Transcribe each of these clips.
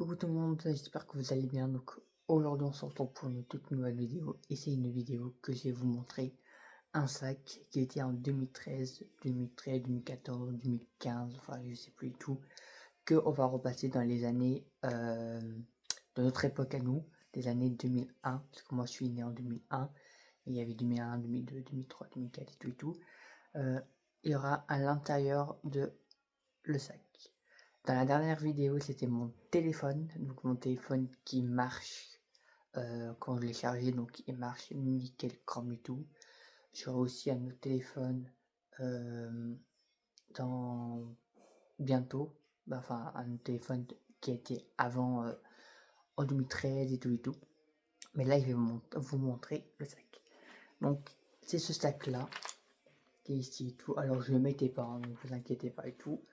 Coucou tout le monde, j'espère que vous allez bien. Donc aujourd'hui on se retrouve pour une toute nouvelle vidéo et c'est une vidéo que je vais vous montrer un sac qui était en 2013, 2014, 2015, enfin je sais plus du tout, que on va repasser dans les années de notre époque à nous, des années 2001, parce que moi je suis né en 2001, et il y avait 2001, 2002, 2003, 2004 et tout et tout. Il y aura à l'intérieur de le sac. Dans la dernière vidéo, c'était mon téléphone, donc mon téléphone qui marche quand je l'ai chargé, donc il marche nickel comme et tout. J'aurai aussi un autre téléphone dans bientôt, enfin un autre téléphone qui a été avant en 2013 et tout et tout. Mais là, je vais vous montrer le sac. Donc c'est ce sac là qui est ici et tout. Alors je le mettais pas, hein, donc vous inquiétez pas et tout.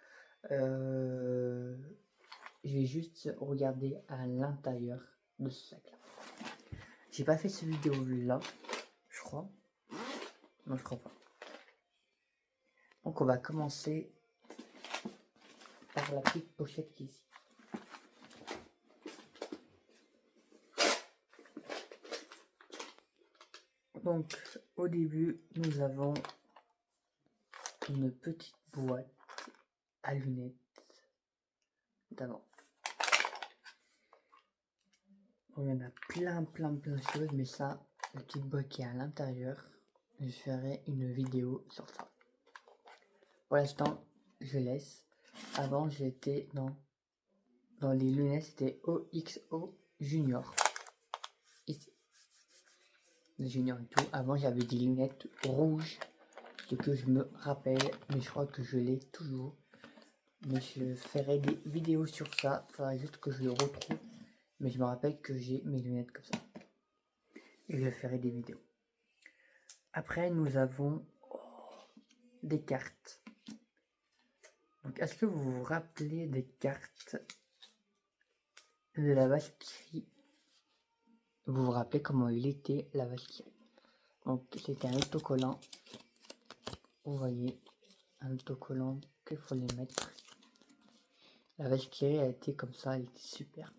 Je vais juste regarder à l'intérieur de ce sac là. J'ai pas fait cette vidéo là, je crois. Non, je crois pas. Donc on va commencer par la petite pochette qui est ici. Donc au début, nous avons une petite boîte à lunettes d'avant. Il y en a plein de choses, mais ça, la petite boîte qui est à l'intérieur, je ferai une vidéo sur ça. Pour l'instant, je laisse. Avant, j'étais dans les lunettes, c'était OXO Junior. Ici. Les Junior et tout. Avant, j'avais des lunettes rouges, ce que je me rappelle, mais je crois que je l'ai toujours. Mais je ferai des vidéos sur ça. Il faudra juste que je le retrouve. Mais je me rappelle que j'ai mes lunettes comme ça. Et je ferai des vidéos. Après, nous avons des cartes. Donc, est-ce que vous vous rappelez des cartes de la Valkyrie? Vous vous rappelez comment il était la Valkyrie? Donc, c'était un autocollant. Vous voyez, un autocollant qu'il faut les mettre. La Valkyrie a été comme ça, elle était super.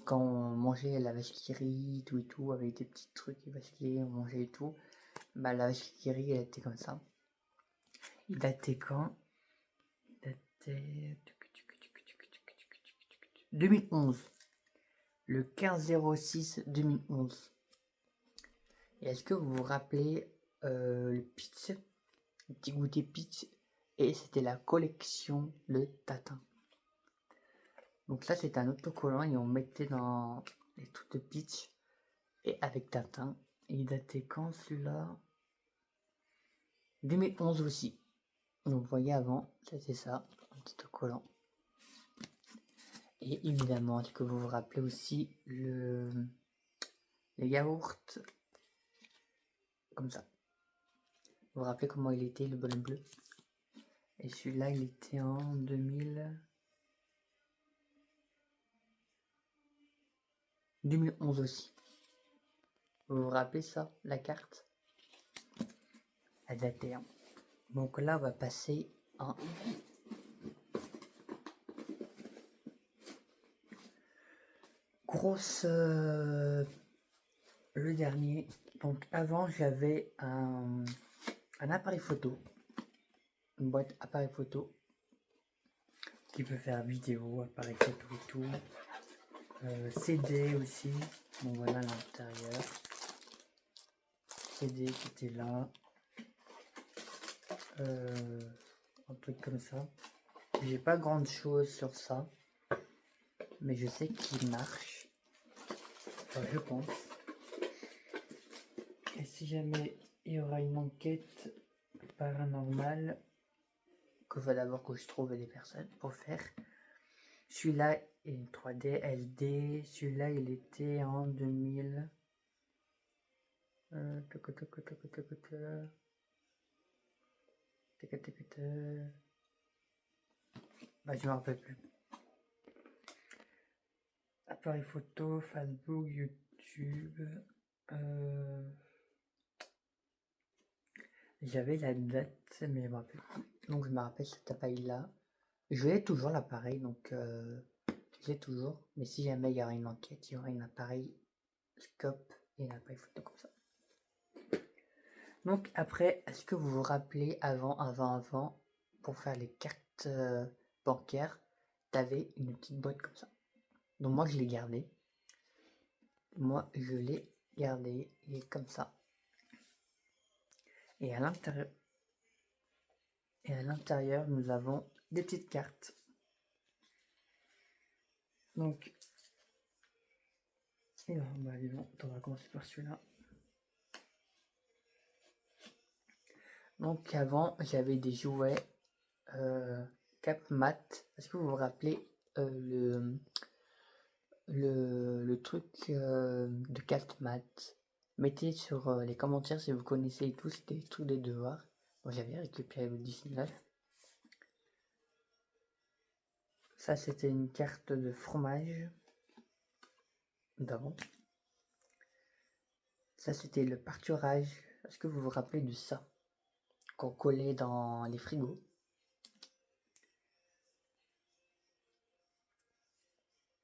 Quand on mangeait la Valkyrie, tout et tout, avec des petits trucs Valkyrie, on mangeait et tout. Bah, la Valkyrie, elle était comme ça. Il datait quand? Il datait 2011. Le 15/06/2011. Et est-ce que vous vous rappelez le pitch, le petit goûter pitch, et c'était la collection de Tatin. Donc ça c'est un autocollant et on mettait dans les trucs de pitch et avec Tatin. Et il datait quand celui-là? 2011 aussi. Donc vous voyez avant, c'était ça, un petit autocollant. Et évidemment, est-ce que vous vous rappelez aussi les yaourts comme ça? Vous vous rappelez comment il était, le bonhomme bleu? Et celui-là, il était en 2011 aussi. Vous vous rappelez ça, la carte? Elle datait. Hein. Donc là, on va passer en grosse... le dernier. Donc avant, j'avais un appareil photo. Une boîte appareil photo qui peut faire vidéo, appareil photo et tout. CD aussi. Bon voilà l'intérieur. CD qui était là. Un truc comme ça. J'ai pas grande chose sur ça. Mais je sais qu'il marche. Enfin, je pense. Et si jamais il y aura une enquête paranormale, qu'il va d'abord que je trouve des personnes pour faire. Celui-là est une 3D LD. Celui-là, il était en 2000. Bah, je me rappelle plus. Appareil photo, Facebook, YouTube. J'avais la date, mais je me rappelle plus. Donc je me rappelle cet appareil-là. Je l'ai toujours l'appareil, donc j'ai toujours. Mais si jamais il y aura une enquête, il y aura un appareil scope et un appareil photo comme ça. Donc après, est-ce que vous vous rappelez avant, pour faire les cartes bancaires, t'avais une petite boîte comme ça. Donc moi je l'ai gardée. Il est comme ça. Et à l'intérieur, nous avons des petites cartes. Donc, on va commencer par celui-là. Donc avant, j'avais des jouets Cap Mat. Est-ce que vous vous rappelez le truc de Cap Mat? Mettez sur les commentaires si vous connaissez tous, c'était des trucs des devoirs. Moi j'avais récupéré le 19. Ça c'était une carte de fromage d'avant. Ça c'était le pâturage. Est-ce que vous vous rappelez de ça? Qu'on collait dans les frigos.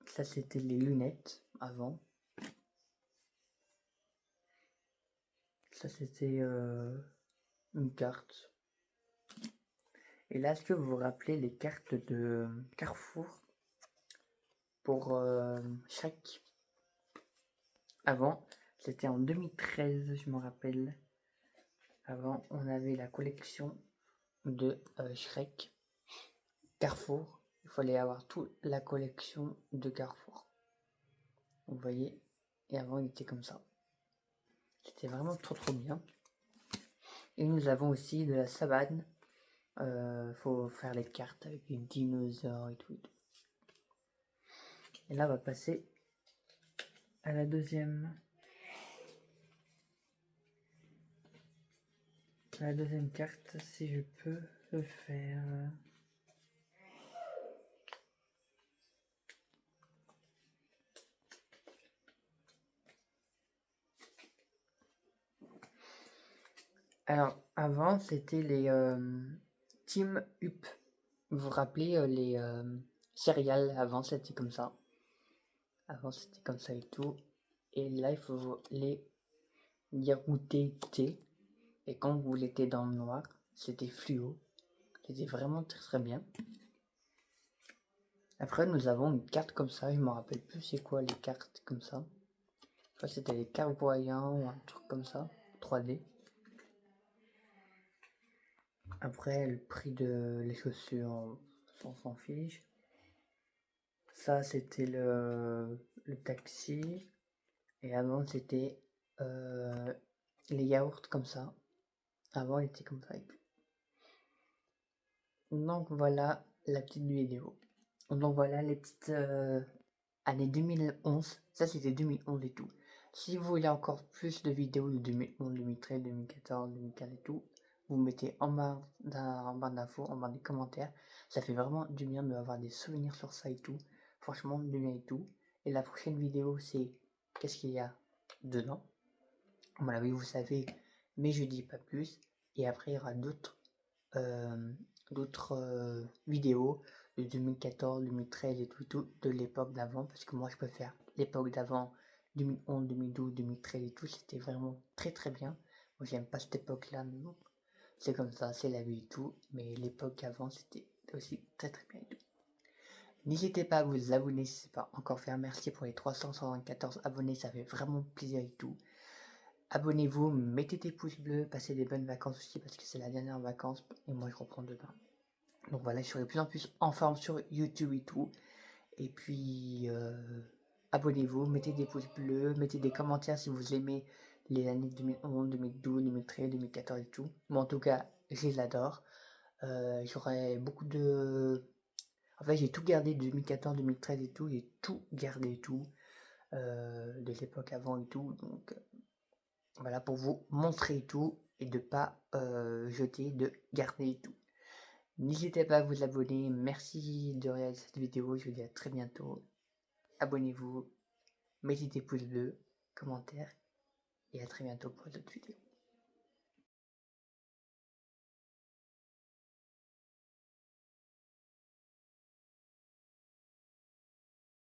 Ça c'était les lunettes avant. Ça c'était une carte. Et là, est-ce que vous vous rappelez les cartes de Carrefour pour Shrek? Avant, c'était en 2013, je me rappelle. Avant, on avait la collection de Shrek. Carrefour. Il fallait avoir toute la collection de Carrefour. Vous voyez? Et avant, il était comme ça. C'était vraiment trop bien. Et nous avons aussi de la savane. Faut faire les cartes avec les dinosaures et tout. Et là, on va passer à la deuxième. La deuxième carte, si je peux le faire. Alors, avant, c'était les Team Up. Vous vous rappelez les céréales? Avant, c'était comme ça. Avant, c'était comme ça et tout. Et là, il faut les goûter thé. Et quand vous l'étiez dans le noir, c'était fluo. C'était vraiment très bien. Après, nous avons une carte comme ça. Je me rappelle plus c'est quoi les cartes comme ça. Enfin, c'était les cartes voyants ou un truc comme ça. 3D. Après, le prix de les chaussures, on s'en fiche. Ça, c'était le taxi. Et avant, c'était les yaourts comme ça. Avant, il était comme ça. Donc, voilà la petite vidéo. Donc, voilà les petites années 2011. Ça, c'était 2011 et tout. Si vous voulez encore plus de vidéos de 2011, 2013, 2014, 2015 et tout, vous mettez en barre d'infos, en barre des commentaires. Ça fait vraiment du bien d'avoir des souvenirs sur ça et tout. Franchement, du bien et tout. Et la prochaine vidéo, c'est qu'est-ce qu'il y a dedans. Voilà, oui, vous savez, mais je dis pas plus. Et après, il y aura d'autres vidéos de 2014, 2013 et tout, de l'époque d'avant. Parce que moi, je peux faire l'époque d'avant, 2011, 2012, 2013 et tout. C'était vraiment très bien. Moi, j'aime pas cette époque-là, mais bon, c'est comme ça, c'est la vie et tout. Mais l'époque avant, c'était aussi très bien et tout. N'hésitez pas à vous abonner si ce n'est pas encore fait. Merci pour les 374 abonnés, ça fait vraiment plaisir et tout. Abonnez-vous, mettez des pouces bleus, passez des bonnes vacances aussi parce que c'est la dernière vacances et moi je reprends demain. Donc voilà, je serai de plus en plus en forme sur YouTube et tout. Et puis abonnez-vous, mettez des pouces bleus, mettez des commentaires si vous aimez les années 2011, 2012, 2013, 2014 et tout. Moi en tout cas, je les adore. J'aurais beaucoup de... En fait, j'ai tout gardé de 2014, 2013 et tout. J'ai tout gardé et tout. De l'époque avant et tout. Donc voilà, pour vous montrer tout et de pas jeter, de garder tout. N'hésitez pas à vous abonner. Merci de regarder cette vidéo. Je vous dis à très bientôt. Abonnez-vous, mettez des pouces bleus, commentaires et à très bientôt pour d'autres vidéos.